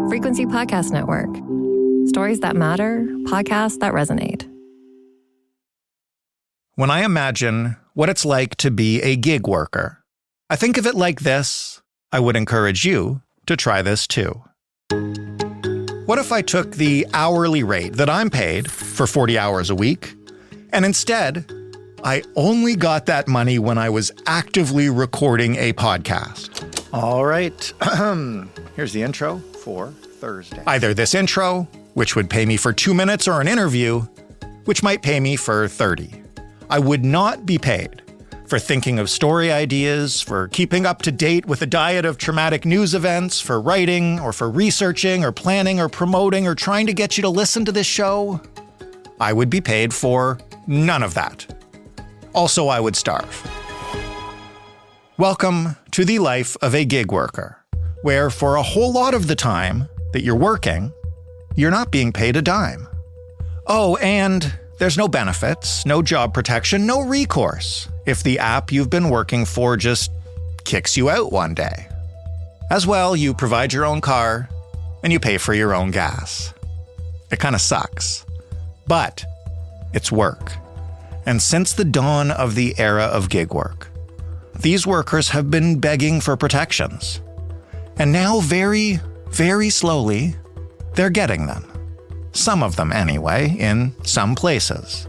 Frequency Podcast Network. Stories that matter, podcasts that resonate. When I imagine what it's like to be a gig worker, I think of it like this. I would encourage you to try this too. What if I took the hourly rate that I'm paid for 40 hours a week, and instead, I only got that money when I was actively recording a podcast? All right, here's the intro for Thursday. Either this intro, which would pay me for 2 minutes, or an interview, which might pay me for 30. I would not be paid for thinking of story ideas, for keeping up to date with a diet of traumatic news events, for writing, or for researching, or planning, or promoting, or trying to get you to listen to this show. I would be paid for none of that. Also, I would starve. Welcome to the life of a gig worker, where for a whole lot of the time that you're working, you're not being paid a dime. Oh, and there's no benefits, no job protection, no recourse if the app you've been working for just kicks you out one day. As well, you provide your own car and you pay for your own gas. It kind of sucks, but it's work. And since the dawn of the era of gig work, these workers have been begging for protections. And now very, very slowly, they're getting them. Some of them anyway, in some places,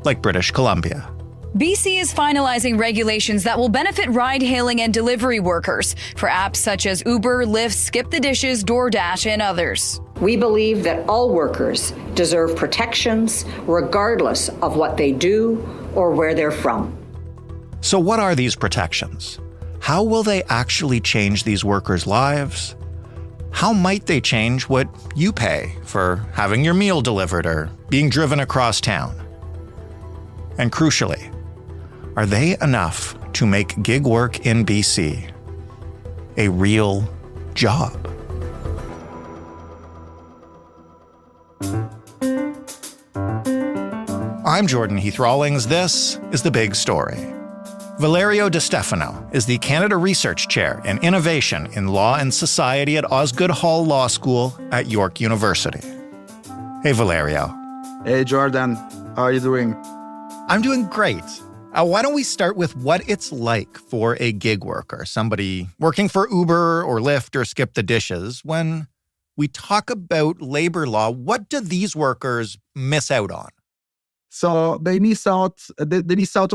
like British Columbia. BC is finalizing regulations that will benefit ride-hailing and delivery workers for apps such as Uber, Lyft, Skip the Dishes, DoorDash, and others. We believe that all workers deserve protections regardless of what they do or where they're from. So what are these protections? How will they actually change these workers' lives? How might they change what you pay for having your meal delivered or being driven across town? And crucially, are they enough to make gig work in BC a real job? I'm Jordan Heath Rawlings. This is The Big Story. Valerio Stefano is the Canada Research Chair in Innovation in Law and Society at Osgoode Hall Law School at York University. Hey, Valerio. Hey, Jordan. How are you doing? I'm doing great. Why don't we start with what it's like for a gig worker, somebody working for Uber or Lyft or Skip the Dishes. When we talk about labor law, what do these workers miss out on? So they miss out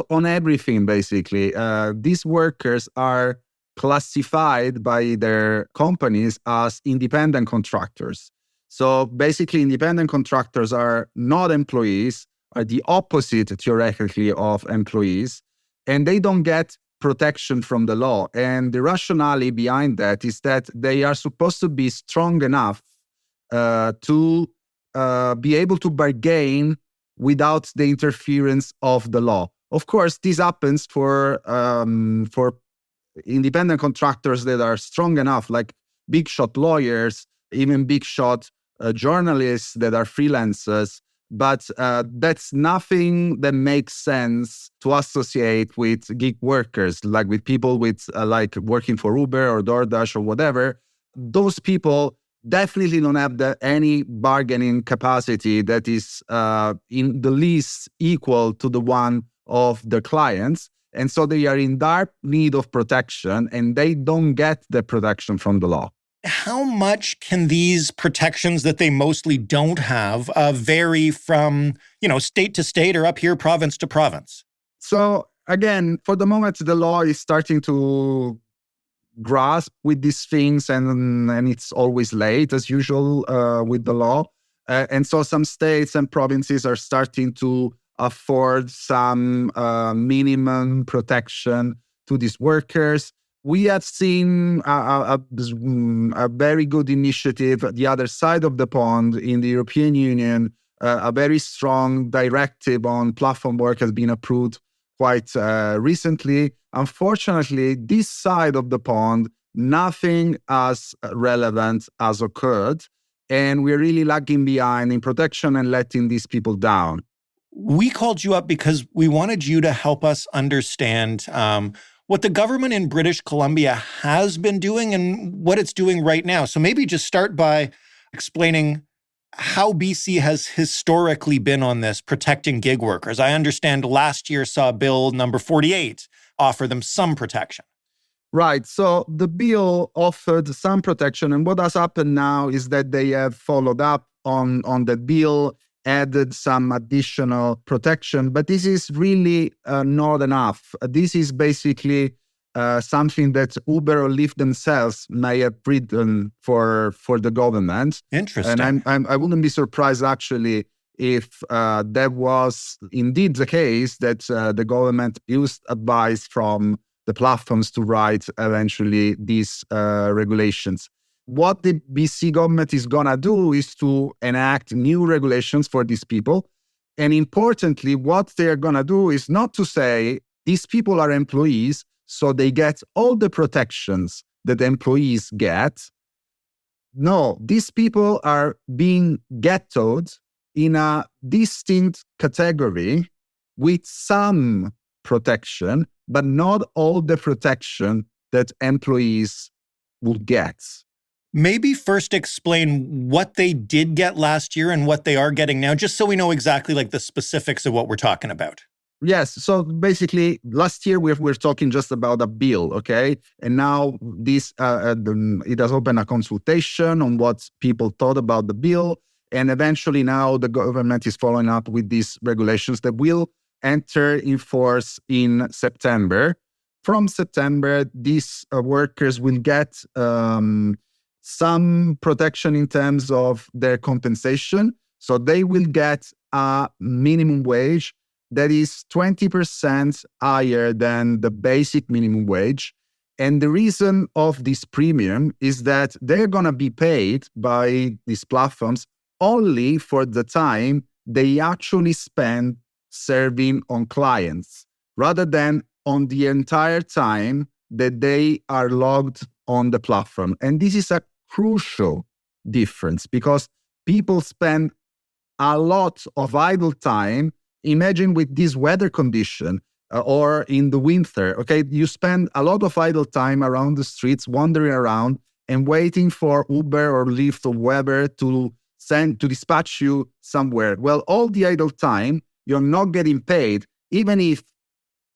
on everything, basically. These workers are classified by their companies as independent contractors. So basically, independent contractors are not employees, are the opposite, theoretically, of employees, and they don't get protection from the law. And the rationale behind that is that they are supposed to be strong enough to be able to bargain without the interference of the law. Of course, this happens for independent contractors that are strong enough, like big shot lawyers, even big shot journalists that are freelancers. But that's nothing that makes sense to associate with gig workers, like with people with like working for Uber or DoorDash or whatever. Those people definitely don't have any bargaining capacity that is in the least equal to the one of the clients. And so they are in dire need of protection, and they don't get the protection from the law. How much can these protections that they mostly don't have vary from, state to state or up here, province to province? So again, for the moment, the law is starting to grasp with these things, and it's always late, as usual, with the law. And so some states and provinces are starting to afford some minimum protection to these workers. We have seen a very good initiative at the other side of the pond in the European Union. A very strong directive on platform work has been approved quite recently. Unfortunately, this side of the pond, nothing as relevant has occurred. And we're really lagging behind in protection and letting these people down. We called you up because we wanted you to help us understand what the government in British Columbia has been doing and what it's doing right now. So maybe just start by explaining how BC has historically been on this, protecting gig workers. I understand last year saw Bill number 48 offer them some protection. Right. So the bill offered some protection. And what has happened now is that they have followed up on the bill, added some additional protection. But this is really not enough. This is basically something that Uber or Lyft themselves may have written for the government. Interesting. And I wouldn't be surprised, actually, if that was indeed the case, that the government used advice from the platforms to write eventually these regulations. What the BC government is going to do is to enact new regulations for these people. And importantly, what they're going to do is not to say these people are employees, so they get all the protections that employees get. No, these people are being ghettoed in a distinct category with some protection, but not all the protection that employees will get. Maybe first explain what they did get last year and what they are getting now, just so we know exactly like the specifics of what we're talking about. Yes. So basically, last year we're talking just about a bill, okay? And now this it has opened a consultation on what people thought about the bill. And eventually now the government is following up with these regulations that will enter in force in September. From September, these workers will get some protection in terms of their compensation. So they will get a minimum wage that is 20% higher than the basic minimum wage. And the reason of this premium is that they're going to be paid by these platforms only for the time they actually spend serving on clients, rather than on the entire time that they are logged on the platform. And this is a crucial difference because people spend a lot of idle time. Imagine with this weather condition or in the winter, okay, you spend a lot of idle time around the streets, wandering around and waiting for Uber or Lyft or whoever to dispatch you somewhere. Well, all the idle time, you're not getting paid, even if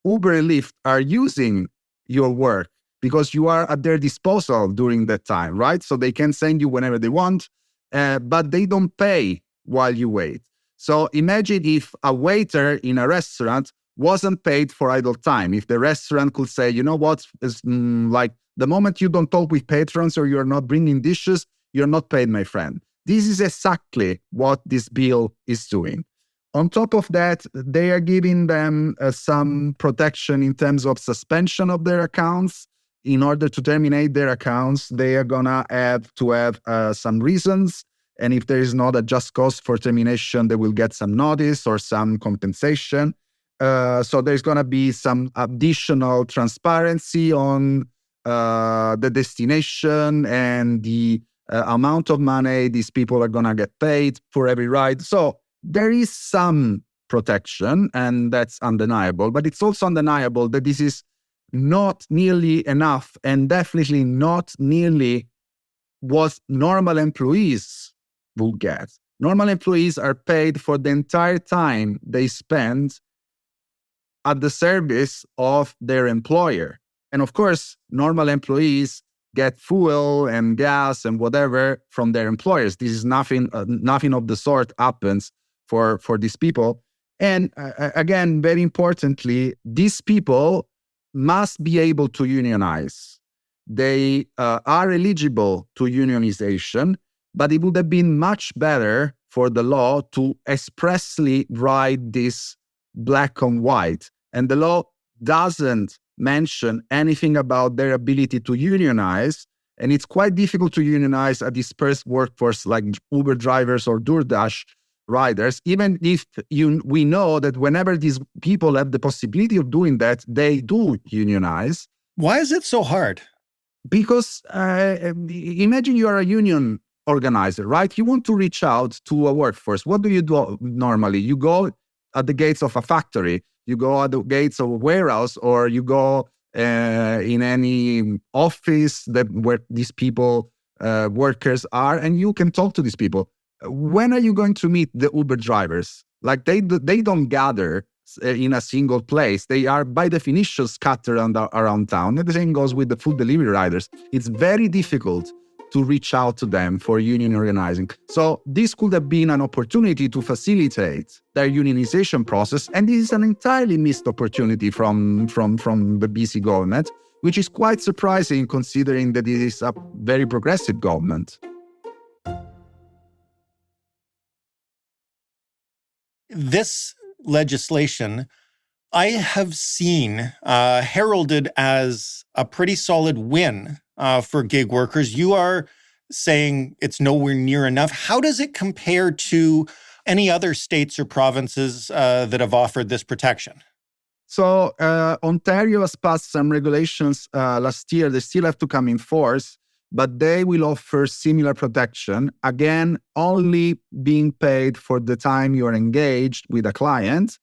Uber and Lyft are using your work because you are at their disposal during that time, right? So they can send you whenever they want, but they don't pay while you wait. So imagine if a waiter in a restaurant wasn't paid for idle time. If the restaurant could say, you know what, it's like the moment you don't talk with patrons or you're not bringing dishes, you're not paid, my friend. This is exactly what this bill is doing. On top of that, they are giving them some protection in terms of suspension of their accounts. In order to terminate their accounts, they are going to have some reasons. And if there is not a just cause for termination, they will get some notice or some compensation. So there's going to be some additional transparency on the destination and the amount of money these people are going to get paid for every ride. So there is some protection, and that's undeniable. But it's also undeniable that this is not nearly enough, and definitely not nearly what normal employees will get. Normal employees are paid for the entire time they spend at the service of their employer. And of course, normal employees get fuel and gas and whatever from their employers. This is nothing of the sort happens for these people. And again, very importantly, these people must be able to unionize. They are eligible to unionization, but it would have been much better for the law to expressly write this black on white. And the law doesn't mention anything about their ability to unionize. And it's quite difficult to unionize a dispersed workforce like Uber drivers or DoorDash riders, even if we know that whenever these people have the possibility of doing that, they do unionize. Why is it so hard? Because imagine you are a union organizer, right? You want to reach out to a workforce. What do you do normally? You go at the gates of a factory, you go at the gates of a warehouse, or you go in any office where these people, workers are, and you can talk to these people. When are you going to meet the Uber drivers? Like they don't gather in a single place. They are by definition scattered around town. And the same goes with the food delivery riders. It's very difficult to reach out to them for union organizing. So this could have been an opportunity to facilitate their unionization process. And this is an entirely missed opportunity from the BC government, which is quite surprising considering that it is a very progressive government. This legislation I have seen heralded as a pretty solid win for gig workers. You are saying it's nowhere near enough. How does it compare to any other states or provinces that have offered this protection? So Ontario has passed some regulations last year. They still have to come in force, but they will offer similar protection. Again, only being paid for the time you're engaged with a client,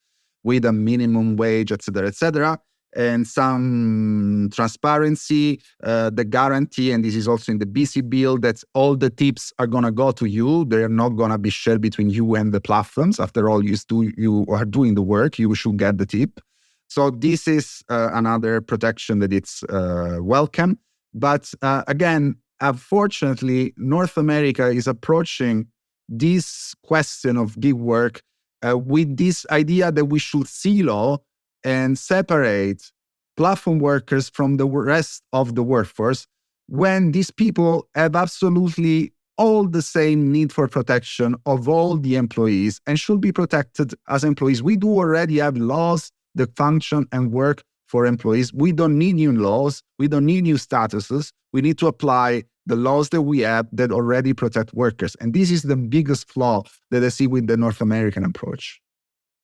with a minimum wage, et cetera, and some transparency, the guarantee, and this is also in the BC bill, that all the tips are going to go to you. They're not going to be shared between you and the platforms. After all, you are doing the work, you should get the tip. So this is another protection that it's welcome. But again, unfortunately, North America is approaching this question of gig work with this idea that we should silo and separate platform workers from the rest of the workforce, when these people have absolutely all the same need for protection of all the employees and should be protected as employees. We do already have laws that function and work for employees. We don't need new laws. We don't need new statuses. We need to apply the laws that we have that already protect workers. And this is the biggest flaw that I see with the North American approach.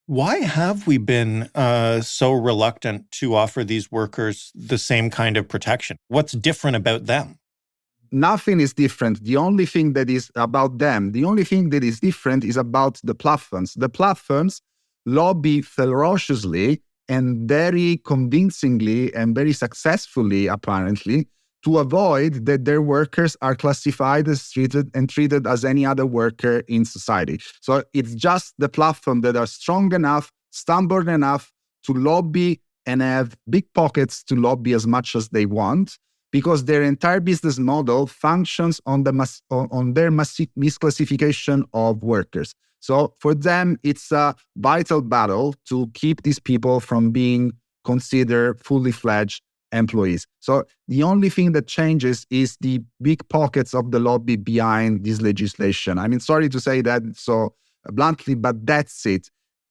Why have we been so reluctant to offer these workers the same kind of protection? What's different about them? Nothing is different. The only thing that is about them, the only thing that is different is about the platforms. The platforms lobby ferociously and very convincingly and very successfully, apparently, to avoid that their workers are classified as treated as any other worker in society. So it's just the platform that are strong enough, stubborn enough to lobby and have big pockets to lobby as much as they want, because their entire business model functions on their misclassification of workers. So for them, it's a vital battle to keep these people from being considered fully fledged employees. So the only thing that changes is the big pockets of the lobby behind this legislation. I mean, sorry to say that so bluntly, but that's it.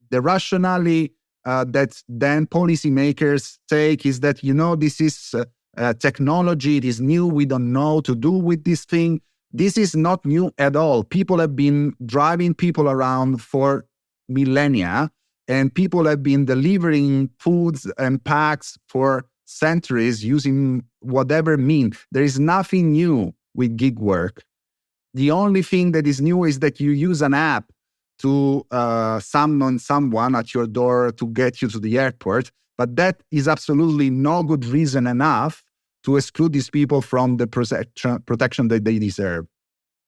The rationale that then policymakers take is that, this is technology, it is new, we don't know what to do with this thing. This is not new at all. People have been driving people around for millennia, and people have been delivering foods and packs for centuries using whatever means. There is nothing new with gig work. The only thing that is new is that you use an app to summon someone at your door to get you to the airport. But that is absolutely no good reason enough to exclude these people from the protection that they deserve.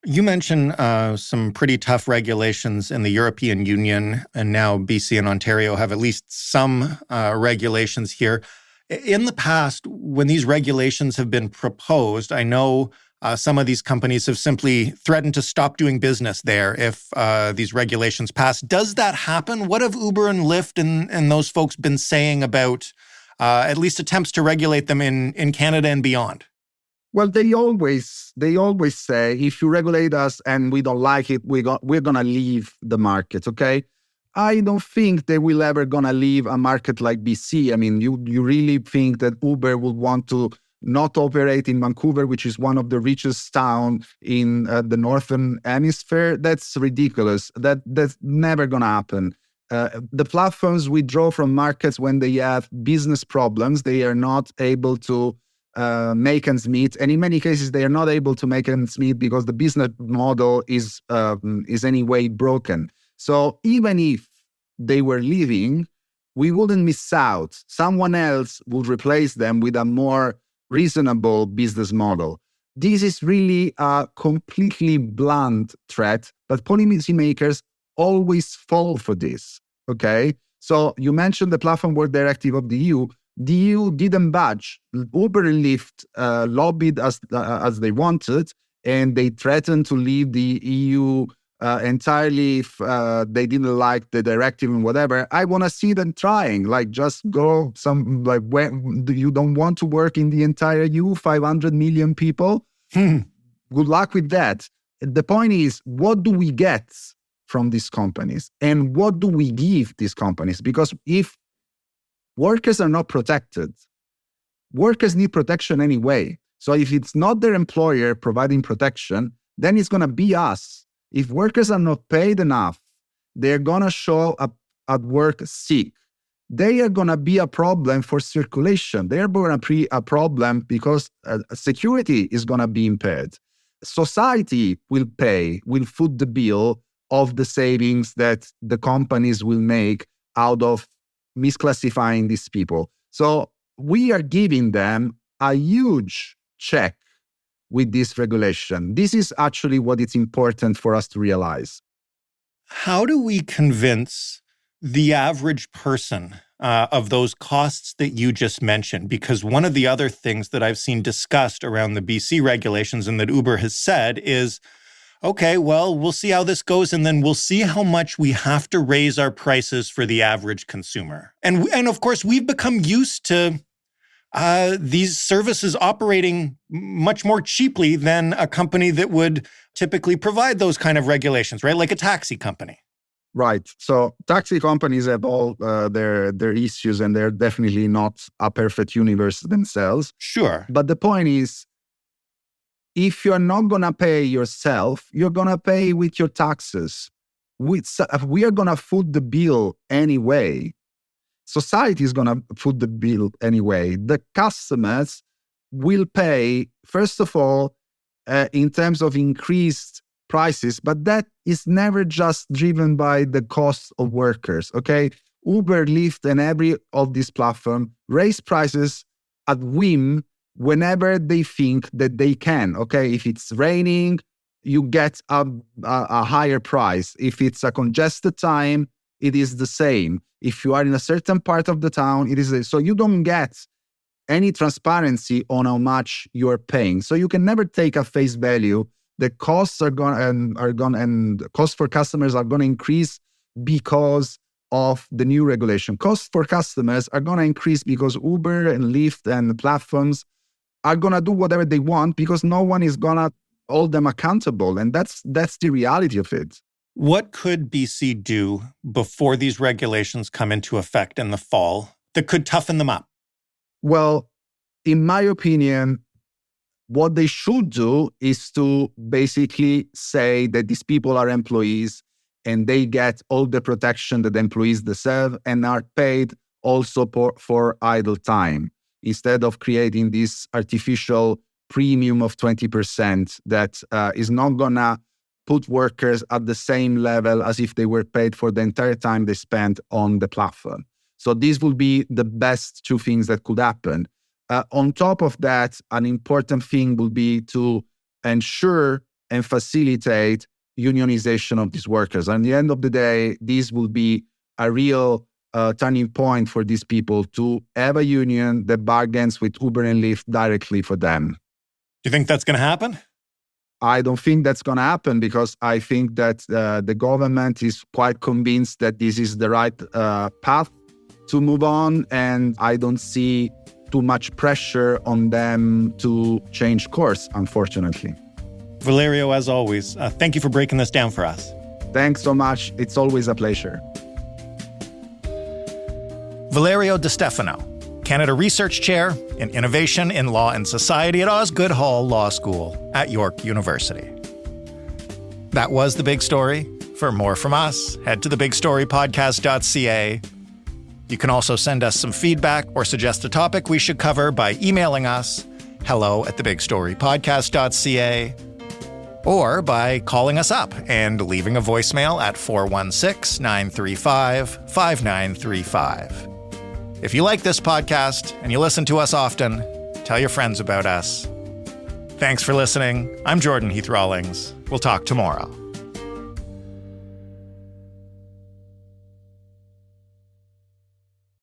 You mentioned some pretty tough regulations in the European Union, and now BC and Ontario have at least some regulations here. In the past, when these regulations have been proposed, I know some of these companies have simply threatened to stop doing business there if these regulations pass. Does that happen? What have Uber and Lyft and those folks been saying about at least attempts to regulate them in Canada and beyond? Well, they always say, if you regulate us and we don't like it, we're going to leave the market, okay? I don't think they will ever going to leave a market like BC. I mean, you really think that Uber would want to not operate in Vancouver, which is one of the richest towns in the Northern Hemisphere? That's ridiculous. That's never going to happen. The platforms withdraw from markets when they have business problems. They are not able to make ends meet. And in many cases, they are not able to make ends meet because the business model is anyway broken. So even if they were leaving, we wouldn't miss out. Someone else would replace them with a more reasonable business model. This is really a completely blunt threat, but policymakers always fall for this, okay? So you mentioned the Platform Work Directive of the EU. The EU didn't budge. Uber and Lyft lobbied as they wanted, and they threatened to leave the EU entirely if they didn't like the directive and whatever. I want to see them trying, like just go when you don't want to work in the entire EU, 500 million people. Good luck with that. The point is, what do we get from these companies? And what do we give these companies? Because if workers are not protected, workers need protection anyway. So if it's not their employer providing protection, then it's going to be us. If workers are not paid enough, they're going to show up at work sick. They are going to be a problem for circulation. They're going to be a problem because security is going to be impaired. Society will foot the bill of the savings that the companies will make out of misclassifying these people. So we are giving them a huge check with this regulation. This is actually what it's important for us to realize. How do we convince the average person of those costs that you just mentioned? Because one of the other things that I've seen discussed around the BC regulations and that Uber has said is, okay, well, we'll see how this goes, and then we'll see how much we have to raise our prices for the average consumer. And of course, we've become used to these services operating much more cheaply than a company that would typically provide those kind of regulations, right? Like a taxi company. Right. So taxi companies have all their issues, and they're definitely not a perfect universe themselves. Sure. But the point is, if you're not going to pay yourself, you're going to pay with your taxes. We are going to foot the bill anyway. Society is going to foot the bill anyway. The customers will pay, first of all, in terms of increased prices, but that is never just driven by the cost of workers, okay? Uber, Lyft, and every of these platforms raise prices at whim whenever they think that they can, okay? If it's raining, you get a higher price. If it's a congested time, it is the same. If you are in a certain part of the town, it is so you don't get any transparency on how much you're paying. So you can never take at face value the costs and costs for customers are going to increase because of the new regulation. Costs for customers are going to increase because Uber and Lyft and the platforms are going to do whatever they want because no one is going to hold them accountable. And that's the reality of it. What could BC do before these regulations come into effect in the fall that could toughen them up? Well, in my opinion, what they should do is to basically say that these people are employees and they get all the protection that employees deserve and are paid also for idle time, instead of creating this artificial premium of 20% that is not going to put workers at the same level as if they were paid for the entire time they spent on the platform. So these will be the best two things that could happen. On top of that, an important thing will be to ensure and facilitate unionization of these workers. At the end of the day, this will be a real turning point for these people to have a union that bargains with Uber and Lyft directly for them. Do you think that's going to happen? I don't think that's going to happen because I think that the government is quite convinced that this is the right path to move on, and I don't see too much pressure on them to change course, unfortunately. Valerio, as always, thank you for breaking this down for us. Thanks so much. It's always a pleasure. Valerio de Stefano, Canada Research Chair in Innovation in Law and Society at Osgoode Hall Law School at York University. That was The Big Story. For more from us, head to thebigstorypodcast.ca. You can also send us some feedback or suggest a topic we should cover by emailing us, hello@thebigstorypodcast.ca, or by calling us up and leaving a voicemail at 416-935-5935. If you like this podcast and you listen to us often, tell your friends about us. Thanks for listening. I'm Jordan Heath Rawlings. We'll talk tomorrow.